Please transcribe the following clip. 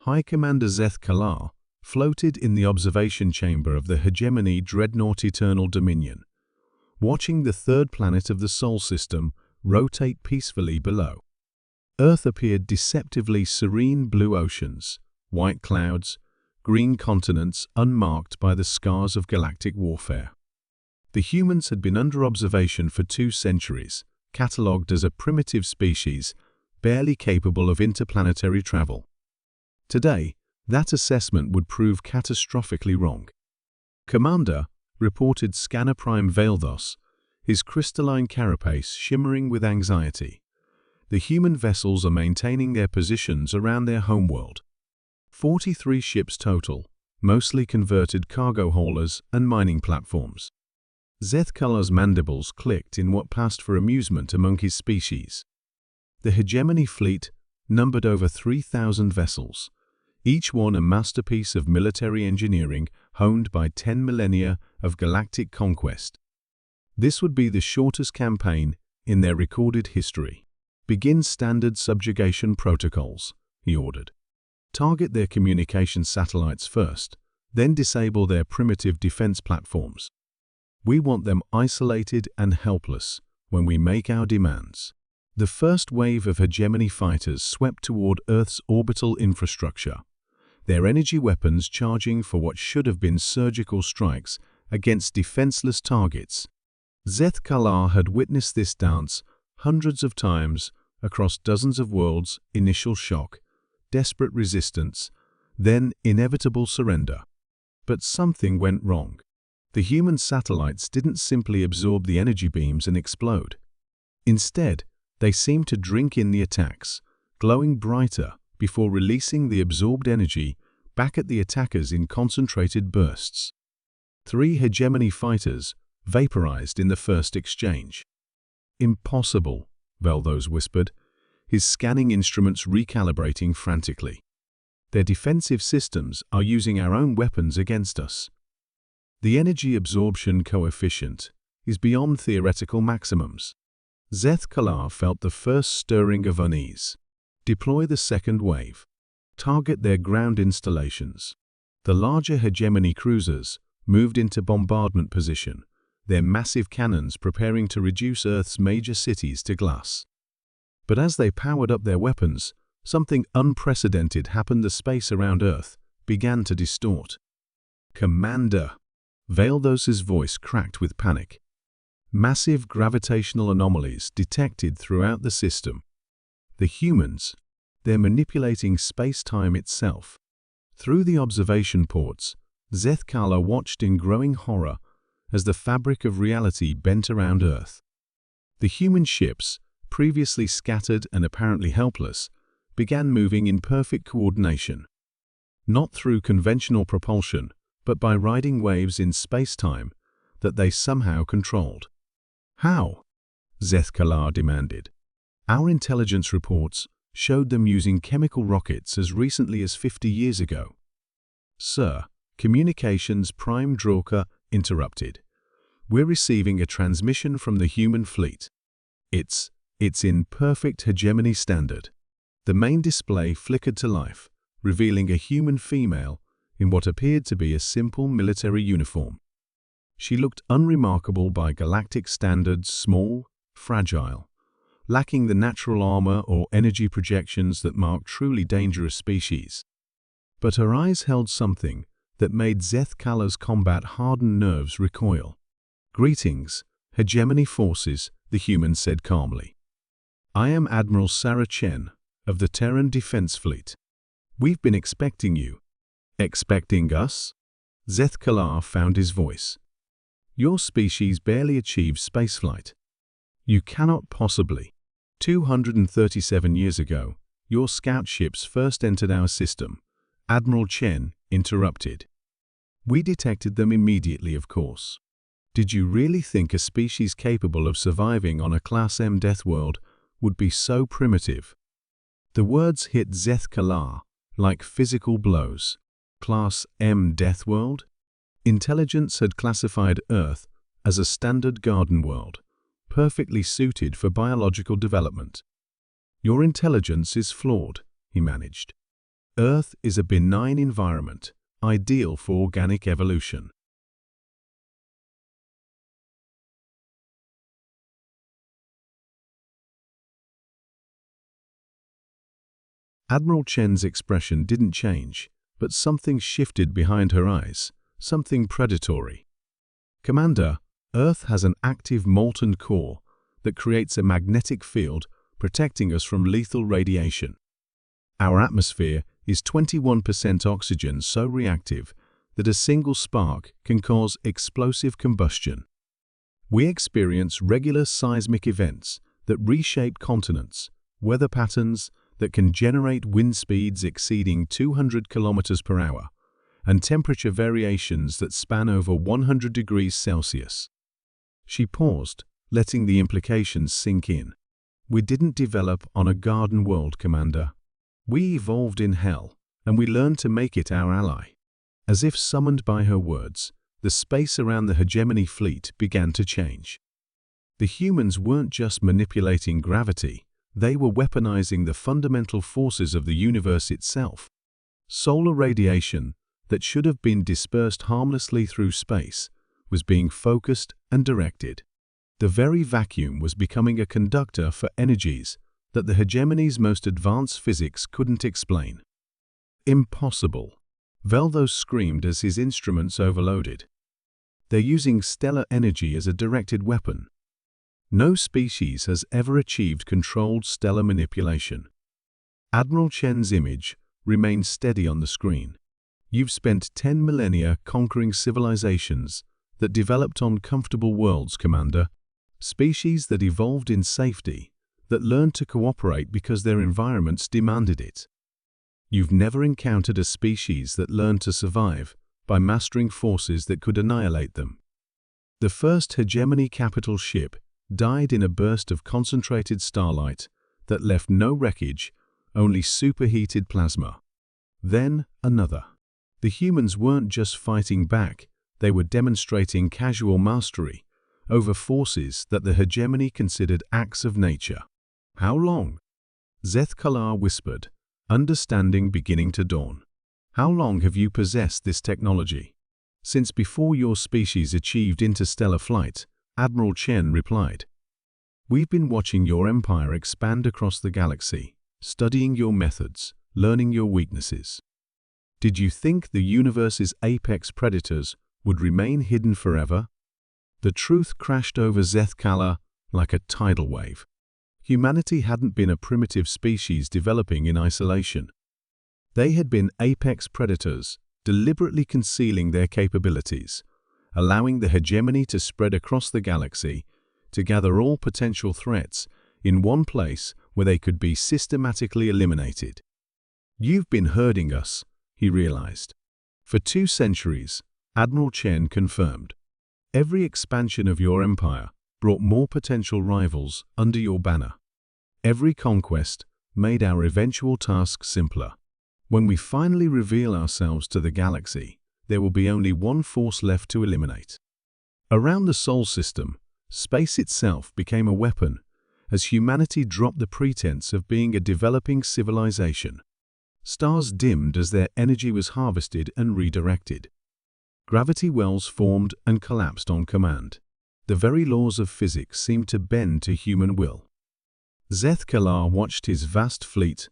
High Commander Zeth Kalar floated in the observation chamber of the Hegemony Dreadnought Eternal Dominion, watching the third planet of the Sol system rotate peacefully below. Earth appeared deceptively serene: blue oceans, white clouds, green continents unmarked by the scars of galactic warfare. The humans had been under observation for 2 centuries, catalogued as a primitive species, barely capable of interplanetary travel. Today, that assessment would prove catastrophically wrong. Commander reported Scanner Prime Veildos, his crystalline carapace shimmering with anxiety. The human vessels are maintaining their positions around their homeworld. 43 ships total, mostly converted cargo haulers and mining platforms. Zeth Kalar's mandibles clicked in what passed for amusement among his species. The Hegemony fleet numbered over 3,000 vessels, each one a masterpiece of military engineering honed by 10 millennia of galactic conquest. This would be the shortest campaign in their recorded history. Begin standard subjugation protocols, he ordered. Target their communication satellites first, then disable their primitive defense platforms. We want them isolated and helpless when we make our demands. The first wave of Hegemony fighters swept toward Earth's orbital infrastructure, their energy weapons charging for what should have been surgical strikes against defenseless targets. Zeth Kalar had witnessed this dance hundreds of times across dozens of worlds: initial shock, desperate resistance, then inevitable surrender. But something went wrong. The human satellites didn't simply absorb the energy beams and explode. Instead, they seemed to drink in the attacks, glowing brighter before releasing the absorbed energy back at the attackers in concentrated bursts. 3 Hegemony fighters vaporized in the first exchange. Impossible, Veildos whispered, his scanning instruments recalibrating frantically. Their defensive systems are using our own weapons against us. The energy absorption coefficient is beyond theoretical maximums. Zeth Kalar felt the first stirring of unease. Deploy the second wave. Target their ground installations. The larger Hegemony cruisers moved into bombardment position, their massive cannons preparing to reduce Earth's major cities to glass. But as they powered up their weapons, something unprecedented happened. The space around Earth began to distort. Commander! Veildos's voice cracked with panic. Massive gravitational anomalies detected throughout the system. The humans, they're manipulating space-time itself. Through the observation ports, Zeth Kalar watched in growing horror as the fabric of reality bent around Earth. The human ships, previously scattered and apparently helpless, began moving in perfect coordination. Not through conventional propulsion, but by riding waves in space-time that they somehow controlled. How? Zeth Kalar demanded. Our intelligence reports showed them using chemical rockets as recently as 50 years ago. Sir, communications Prime Drorka interrupted. We're receiving a transmission from the human fleet. It's in perfect Hegemony standard. The main display flickered to life, revealing a human female in what appeared to be a simple military uniform. She looked unremarkable by galactic standards: small, fragile, lacking the natural armor or energy projections that mark truly dangerous species. But her eyes held something that made Zeth Kalar's combat-hardened nerves recoil. Greetings, Hegemony forces, the human said calmly. I am Admiral Sarah Chen of the Terran Defense Fleet. We've been expecting you. Expecting us? Zeth Kalar found his voice. Your species barely achieved spaceflight. You cannot possibly. 237 years ago, your scout ships first entered our system, Admiral Chen interrupted. We detected them immediately, of course. Did you really think a species capable of surviving on a Class M death world would be so primitive? The words hit Zeth Kalar like physical blows. Class M death world? Intelligence had classified Earth as a standard garden world, perfectly suited for biological development. Your intelligence is flawed, he managed. Earth is a benign environment, ideal for organic evolution. Admiral Chen's expression didn't change, but something shifted behind her eyes, something predatory. Commander, Earth has an active molten core that creates a magnetic field protecting us from lethal radiation. Our atmosphere is 21% oxygen, so reactive that a single spark can cause explosive combustion. We experience regular seismic events that reshape continents, weather patterns that can generate wind speeds exceeding 200 kilometers per hour, and temperature variations that span over 100 degrees Celsius. She paused, letting the implications sink in. We didn't develop on a garden world, Commander. We evolved in hell, and we learned to make it our ally. As if summoned by her words, the space around the hegemony fleet began to change. The humans weren't just manipulating gravity, they were weaponizing the fundamental forces of the universe itself. Solar radiation, that should have been dispersed harmlessly through space, was being focused and directed. The very vacuum was becoming a conductor for energies that the hegemony's most advanced physics couldn't explain. Impossible, Veldos screamed as his instruments overloaded. They're using stellar energy as a directed weapon. No species has ever achieved controlled stellar manipulation. Admiral Chen's image remained steady on the screen. You've spent 10 millennia conquering civilizations that developed on comfortable worlds, Commander. Species that evolved in safety, that learned to cooperate because their environments demanded it. You've never encountered a species that learned to survive by mastering forces that could annihilate them. The first hegemony capital ship died in a burst of concentrated starlight that left no wreckage, only superheated plasma. Then another. The humans weren't just fighting back, they were demonstrating casual mastery over forces that the hegemony considered acts of nature. How long? Zeth Kalar whispered, understanding beginning to dawn. How long have you possessed this technology? Since before your species achieved interstellar flight, Admiral Chen replied. We've been watching your empire expand across the galaxy, studying your methods, learning your weaknesses. Did you think the universe's apex predators would remain hidden forever? The truth crashed over Zeth Kalar like a tidal wave. Humanity hadn't been a primitive species developing in isolation. They had been apex predators, deliberately concealing their capabilities, allowing the hegemony to spread across the galaxy, to gather all potential threats in one place where they could be systematically eliminated. You've been herding us, he realized. For 2 centuries, Admiral Chen confirmed. Every expansion of your empire brought more potential rivals under your banner. Every conquest made our eventual task simpler. When we finally reveal ourselves to the galaxy, there will be only one force left to eliminate. Around the Sol system, space itself became a weapon as humanity dropped the pretense of being a developing civilization. Stars dimmed as their energy was harvested and redirected. Gravity wells formed and collapsed on command. The very laws of physics seemed to bend to human will. Zeth Kalar watched his vast fleet